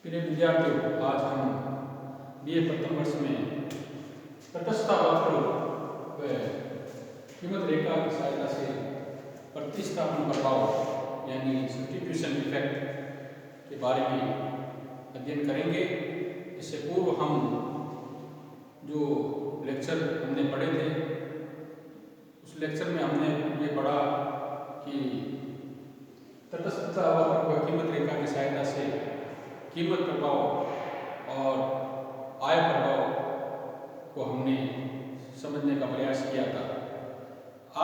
प्रिय विद्यार्थियों, आज हम बीए प्रथम वर्ष में तटस्थता वक्र व कीमत रेखा की सहायता से प्रतिस्थापन प्रभाव यानी सब्स्टिट्यूशन इफेक्ट के बारे में अध्ययन करेंगे। इससे पूर्व हम जो लेक्चर हमने पढ़े थे उस लेक्चर में हमने ये पढ़ा कि तटस्थता वक्र व कीमत रेखा की सहायता से कीमत प्रभाव और आय प्रभाव को हमने समझने का प्रयास किया था।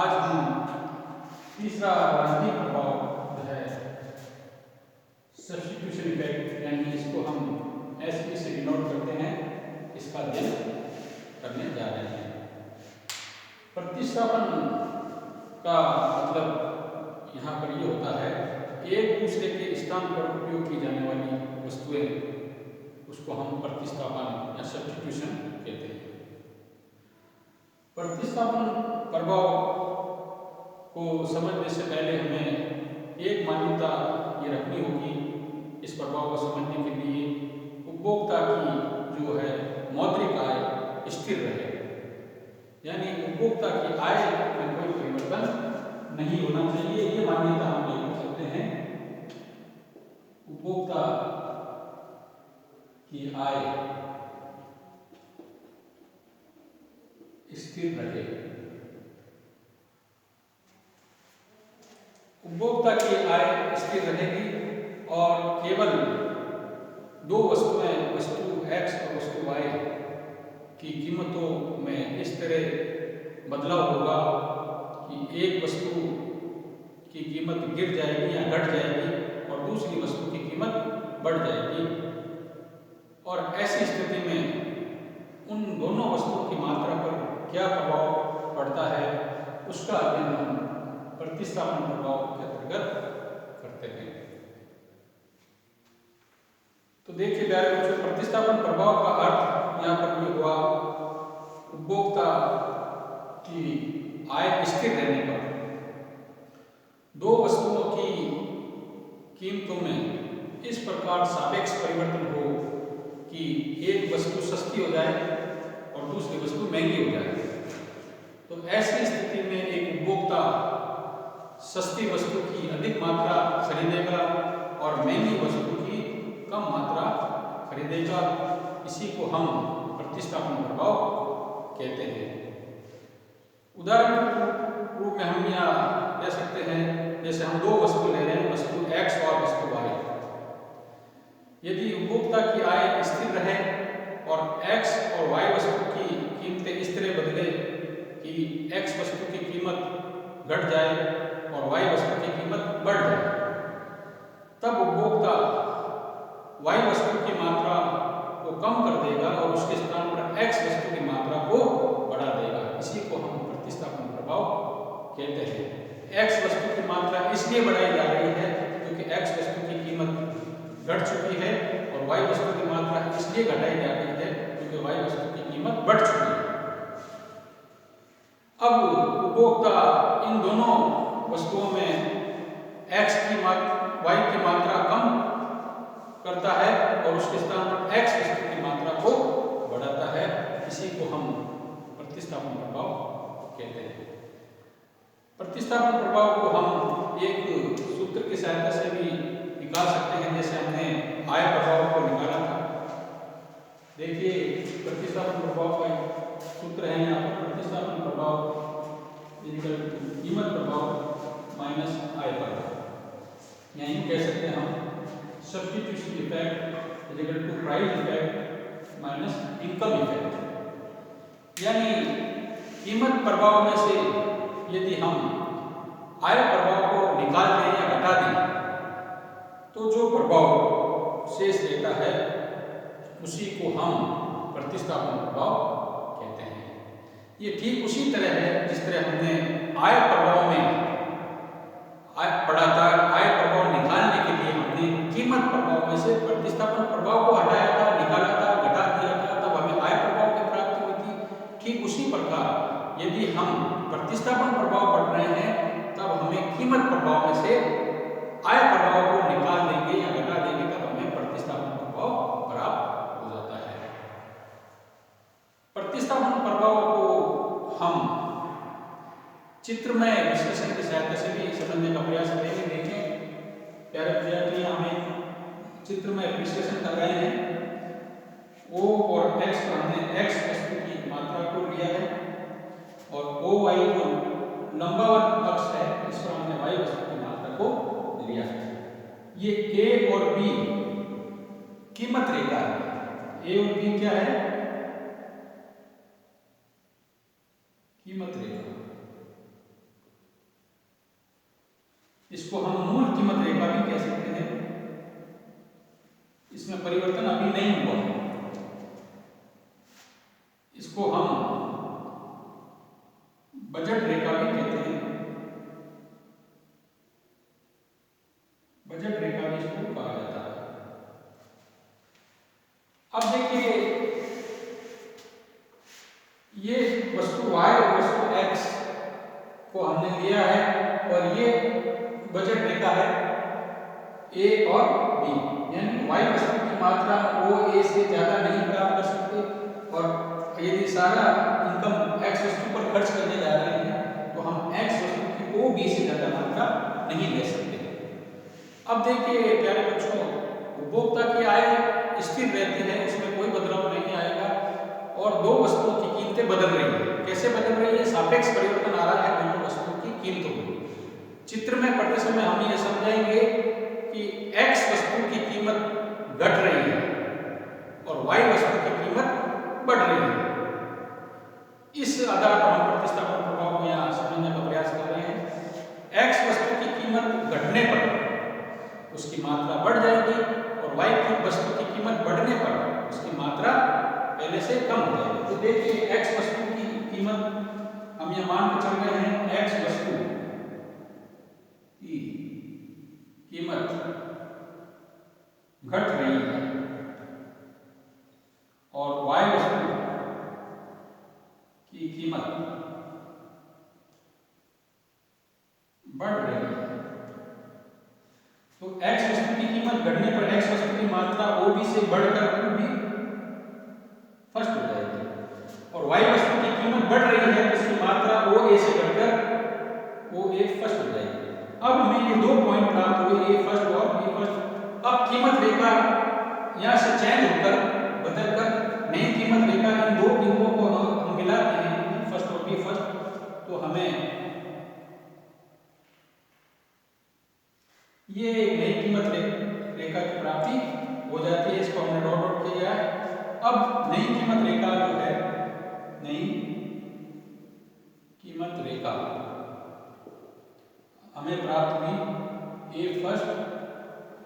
आज हम तीसरा राजनीतिक प्रभाव जो है सब्स्टिट्यूशन इफेक्ट यानी इसको हम एसपी से डिनोट करते हैं, इसका अध्ययन करने जा रहे हैं। प्रतिस्थापन का मतलब यहाँ पर ये होता है एक दूसरे के स्थान पर उपयोग की जाने वाली वस्तुएं, उसको हम प्रतिस्थापन या सब्स्टिट्यूशन कहते हैं। प्रतिस्थापन प्रभाव को समझने से पहले हमें एक मान्यता ये रखनी होगी। इस प्रभाव को समझने के लिए उपभोक्ता की जो है मौद्रिक आय स्थिर रहे, यानी उपभोक्ता की आय में कोई परिवर्तन नहीं होना चाहिए। ये मान्यता हम ले सकते हैं। उपभोक्ता की आय स्थिर रहे। उपभोक्ता की आय स्थिर रहेगी और केवल दो वस्तुएं, वस्तु X और वस्तु Y की कीमतों में इस तरह बदलाव होगा कि एक वस्तु की कीमत गिर जाएगी या घट जाएगी और दूसरी वस्तु की कीमत बढ़ जाएगी। और ऐसी स्थिति में उन दोनों वस्तुओं की मात्रा पर क्या प्रभाव पड़ता है उसका अध्ययन हम प्रतिस्थापन प्रभाव के अंतर्गत करते हैं। तो देखिए प्यारे बच्चों, प्रतिस्थापन प्रभाव का अर्थ यहाँ पर ये हुआ उपभोक्ता की आय स्थिर रहने पर दो वस्तुओं की कीमतों में इस प्रकार सापेक्ष परिवर्तन हो कि एक वस्तु सस्ती हो जाए और दूसरी वस्तु महंगी हो जाए। तो ऐसी स्थिति में एक उपभोक्ता सस्ती वस्तु की अधिक मात्रा खरीदेगा और महंगी वस्तु की कम मात्रा खरीदेगा। इसी को हम प्रतिस्थापन प्रभाव कहते हैं। उदाहरण के रूप में हम यहाँ ले सकते हैं, जैसे हम दो वस्तु ले रहे हैं, वस्तु X और वस्तु Y। यदि उपभोक्ता की आय स्थिर रहे और X और Y वस्तु की कीमतें इस तरह बदले कि X वस्तु की कीमत घट जाए और Y वस्तु की कीमत बढ़ जाए, तब उपभोक्ता Y वस्तु की मात्रा को कम कर देगा और उसके स्थान पर X वस्तु की मात्रा को बढ़ा देगा। इसी को हम प्रतिस्थापन प्रभाव कहते हैं। X वस्तु की मात्रा इसलिए बढ़ाई जा रही है क्योंकि X वस्तु की कीमत घट चुकी है और Y वस्तु की मात्रा इसलिए घटाई जा रही है क्योंकि Y वस्तु की कीमत बढ़ चुकी है। अब उपभोक्ता इन दोनों वस्तुओं में Y की मात्रा कम करता है और उसके स्थान पर X वस्तु की मात्रा को बढ़ाता है। इसी को हम प्रतिस्थापन प्रभाव कहते हैं। प्रतिस्थापन प्रभाव को हम एक सूत्र की सहायता से भी निकाल सकते हैं, जैसे हमने आय प्रभाव को निकाला था। देखिए प्रतिस्थापन प्रभाव का सूत्र है यहाँ पर, प्रतिस्थापन प्रभाव कीमत प्रभाव माइनस आय प्रभाव, या यूँ कह सकते हैं हम substitution effect is equal to price effect minus income effect. यानी कीमत प्रभाव में से यदि हम आय प्रभाव को निकाल दें या घटा दें तो जो प्रभाव शेष रहता है उसी को हम प्रतिस्थापन प्रभाव कहते हैं। ये ठीक उसी तरह है जिस तरह हमने आय प्रभाव में पढ़ा था। आय प्रभाव निकालने के लिए हमने कीमत प्रभाव में से प्रतिस्थापन प्रभाव को हटाया था, निकाला था, घटा दिया था, तब हमें आय प्रभाव की प्राप्ति हुई थी। ठीक उसी प्रकार यदि हम प्रतिस्थापन प्रभाव पढ़ रहे हैं तब हमें कीमत प्रभाव में से आय प्रभाव को निकाल देंगे या घटा देंगे, तब हमें प्रतिस्थापन प्रभाव चित्र में विश्लेषण की सहायता से भी समझने का प्रयास करेंगे। देखें प्यारे विद्यार्थी, हमें चित्र में विश्लेषण कर रहे हैं। O और X पर हमने X वस्तु की मात्रा को लिया है और OY जो लंबवत अक्ष है इस पर हमने Y वस्तु की मात्रा को लिया है। ये A और B कीमत रेखा है। A और B क्या है? कीमत रेखा। इसको हम मूल कीमत रेखा भी कह सकते हैं। इसमें परिवर्तन अभी नहीं हुआ है। इसको हम बजट रेखा भी कहते हैं। बजट रेखा भी इसको कहा जाता है। अब देखिए, ये वस्तु Y और वस्तु X को हमने लिया है और ये बजट रेखा है A और B, यानी Y वस्तु की मात्रा OA से ज्यादा नहीं प्राप्त कर सकते और यदि सारा इनकम X वस्तु पर खर्च करने जा रहे हैं तो हम X वस्तु की OB से ज्यादा मात्रा नहीं ले सकते। अब देखिए प्यारे बच्चों, उपभोक्ता की आय स्थिर रहती है, उसमें कोई बदलाव नहीं आएगा और दो वस्तुओं की कीमतें बदल रही है। कैसे बदल रही है? सापेक्ष परिवर्तन आ रहा है दोनों वस्तुओं की कीमतों में। चित्र में पढ़ते समय हम ये समझाएंगे कि X वस्तु की कीमत घट रही है और Y वस्तु की कीमत बढ़ रही है। इस आधार पर हम प्रतिस्थापन प्रभाव को यहाँ समझने का प्रयास कर रहे हैं। X वस्तु की कीमत घटने पर उसकी मात्रा बढ़ जाएगी और Y की वस्तु की कीमत बढ़ने पर उसकी मात्रा पहले से कम हो जाएगी। तो देखिए, X वस्तु की कीमत हम यह मान कर चल रहे हैं, X वस्तु की कीमत घट रही है और Y वस्तु की कीमत बढ़ रही है। तो X वस्तु की कीमत घटने पर X वस्तु की मात्रा OB से बढ़कर OB फर्स्ट हो जाएगी और Y वस्तु की कीमत बढ़ रही है तो उसकी मात्रा OA से बढ़कर OA फर्स्ट हो जाएगी। अब हमें ये दो पॉइंट प्राप्त हुए, A फर्स्ट और B फर्स्ट। अब कीमत रेखा यहाँ से चेंज होकर बदलकर नई कीमत रेखा इन दो बिंदुओं को हम मिलाते हैं, B फर्स्ट और B फर्स्ट, तो हमें ये नई कीमत रेखा की प्राप्ति हो जाती है। इसको हमने डॉट डॉट किया है। अब नई कीमत रेखा जो है, नई कीमत रेखा हमें प्राप्त हुई A फर्स्ट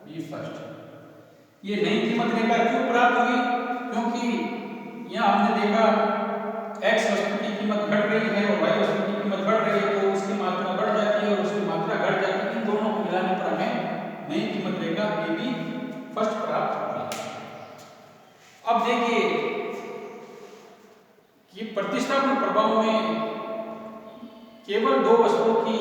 B फर्स्ट। ये नई कीमत रेखा क्यों प्राप्त हुई? क्योंकि यहाँ हमने देखा X वस्तु की कीमत घट रही है और Y वस्तु की कीमत बढ़ रही है, तो उसकी मात्रा बढ़ जाती है और उसकी मात्रा घट जाती है। इन दोनों को मिलाने पर हमें नई कीमत रेखा AB फर्स्ट प्राप्त हुई। अब देखिए कि प्रतिस्थापन प्रभाव में केवल दो वस्तुओं की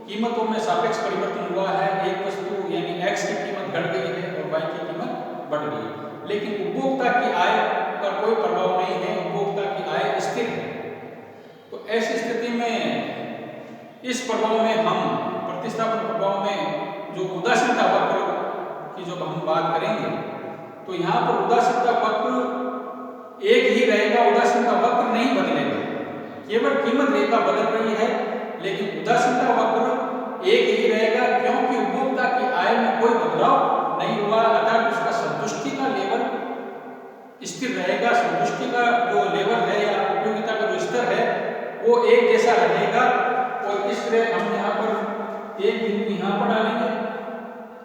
कीमतों में सापेक्ष परिवर्तन हुआ है। एक वस्तु यानी X की कीमत घट गई है और Y की कीमत बढ़ गई है, लेकिन उपभोक्ता की आय पर कोई प्रभाव नहीं है। उपभोक्ता की आय स्थिर है। तो ऐसी स्थिति में इस प्रभाव में हम प्रतिस्थापन प्रभाव में जो उदासीनता वक्र की जब हम बात करेंगे तो यहाँ पर उदासीनता वक्र एक ही रहेगा, उदासीनता वक्र नहीं बदलेगा। केवल कीमत रेखा बदल रही है लेकिन उदासीनता वक्र एक ही रहेगा, क्योंकि उपभोक्ता की आय में कोई बदलाव नहीं हुआ, अर्थात उसका संतुष्टि का लेवल स्थिर रहेगा। संतुष्टि का जो लेवल है या उपयोगिता का जो स्तर है वो एक जैसा रहेगा। और इस तरह हम यहाँ पर एक बिंदु यहाँ पर डालेंगे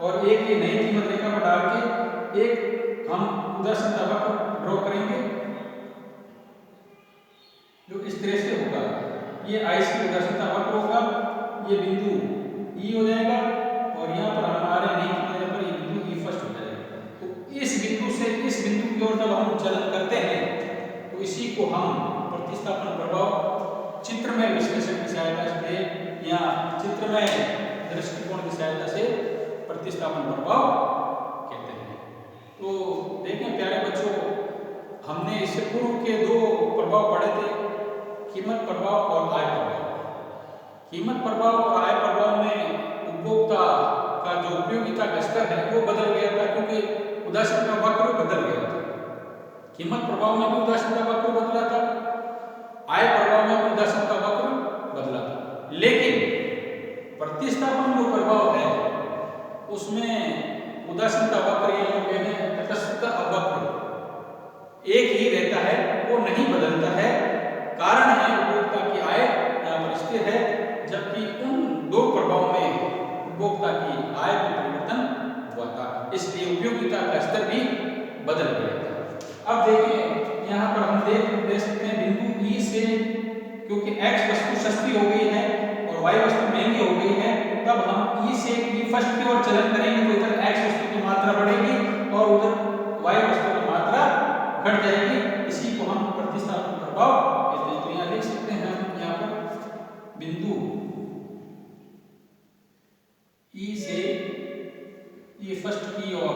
और एक ये नई कीमत रेखा पर डाल के एक हम उदासीनता वक्र ड्रॉ करेंगे जो इस तरह से होगा। ये IC उदासीनता वक्र होगा, ये बिंदु E हो जाएगा और यहाँ पर हमारे नई कीमत पर ये बिंदु E फर्स्ट हो जाएगा। तो इस बिंदु से इस बिंदु की ओर जब हम चलन करते हैं तो इसी को हम प्रतिस्थापन प्रभाव चित्र में विश्लेषण की सहायता से या चित्र में दृष्टिकोण की सहायता से प्रतिस्थापन प्रभाव कहते हैं। तो देखें प्यारे बच्चों, हमने इससे पूर्व के दो प्रभाव पढ़े थे, कीमत प्रभाव और आय प्रभाव। कीमत प्रभाव और आय प्रभाव में उपभोक्ता का जो उपयोगिता का स्तर है वो बदल गया था, क्योंकि उदासीनता वक्र बदल गया था। कीमत प्रभाव में भी उदासीनता वक्र बदला था, आय प्रभाव में भी उदासीनता वक्र बदला था, लेकिन प्रतिस्थापन जो प्रभाव है उसमें उदासीनता वक्र या तटस्थता वक्र एक ही रहता है, वो नहीं बदलता है। कारण है उपभोक्ता की आय यहाँ पर स्थिर है, जबकि उन दो प्रभाव में उपभोक्ता की आय में परिवर्तन हुआ था, इसलिए उपयोगिता का स्तर भी बदल गया था। अब देखिए यहाँ पर हम देख सकते हैं बिंदु ई से, क्योंकि x वस्तु सस्ती हो गई है और y वस्तु महंगी हो गई है, तब हम ई से ई फर्स्ट की ओर चलन करेंगे तो इधर x वस्तु की मात्रा बढ़ेगी और उधर y वस्तु की मात्रा घट जाएगी। इसी को हम प्रतिस्थापन प्रभाव कहते हैं। तो यहाँ लिख सकते हैं हम यहाँ पर बिंदु ई से ई फर्स्ट की ओर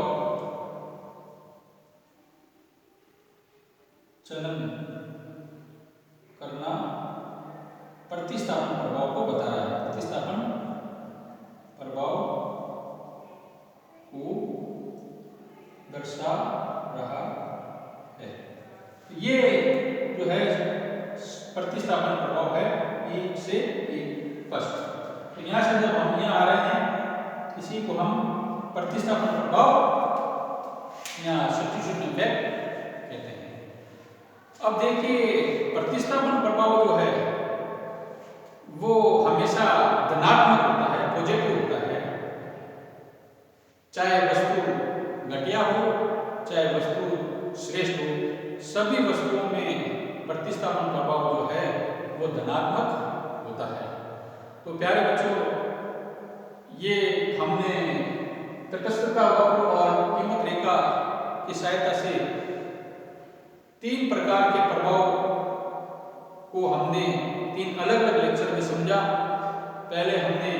चलन करना प्रतिस्थापन प्रभाव को बता रहा है, प्रतिस्थापन प्रभाव को दर्शा रहा है। ये जो है प्रतिस्थापन प्रभाव है ई से ई फर्स्ट। तो यहाँ से जब हम यहाँ आ रहे हैं, इसी को हम प्रतिस्थापन प्रभाव या सब्स्टिट्यूशन इफेक्ट कहते हैं। अब देखिए प्रतिस्थापन प्रभाव जो है वो हमेशा धनात्मक होता है, पॉजिटिव होता है, चाहे वस्तु घटिया हो चाहे वस्तु श्रेष्ठ हो, सभी वस्तुओं में प्रतिस्थापन प्रभाव जो है वो धनात्मक होता है। तो प्यारे बच्चों, ये हमने तटस्थता वक्र और कीमत रेखा की सहायता से तीन प्रकार के प्रभाव को हमने तीन अलग अलग लेक्चर में समझा। पहले हमने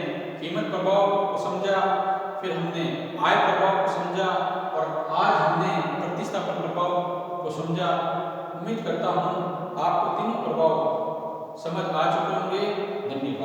कीमत प्रभाव को समझा, फिर हमने आय प्रभाव को समझा और आज हमने प्रतिस्थापन प्रभाव को समझा। उम्मीद करता हूँ आपको तीनों प्रभाव समझ आ चुके होंगे। धन्यवाद।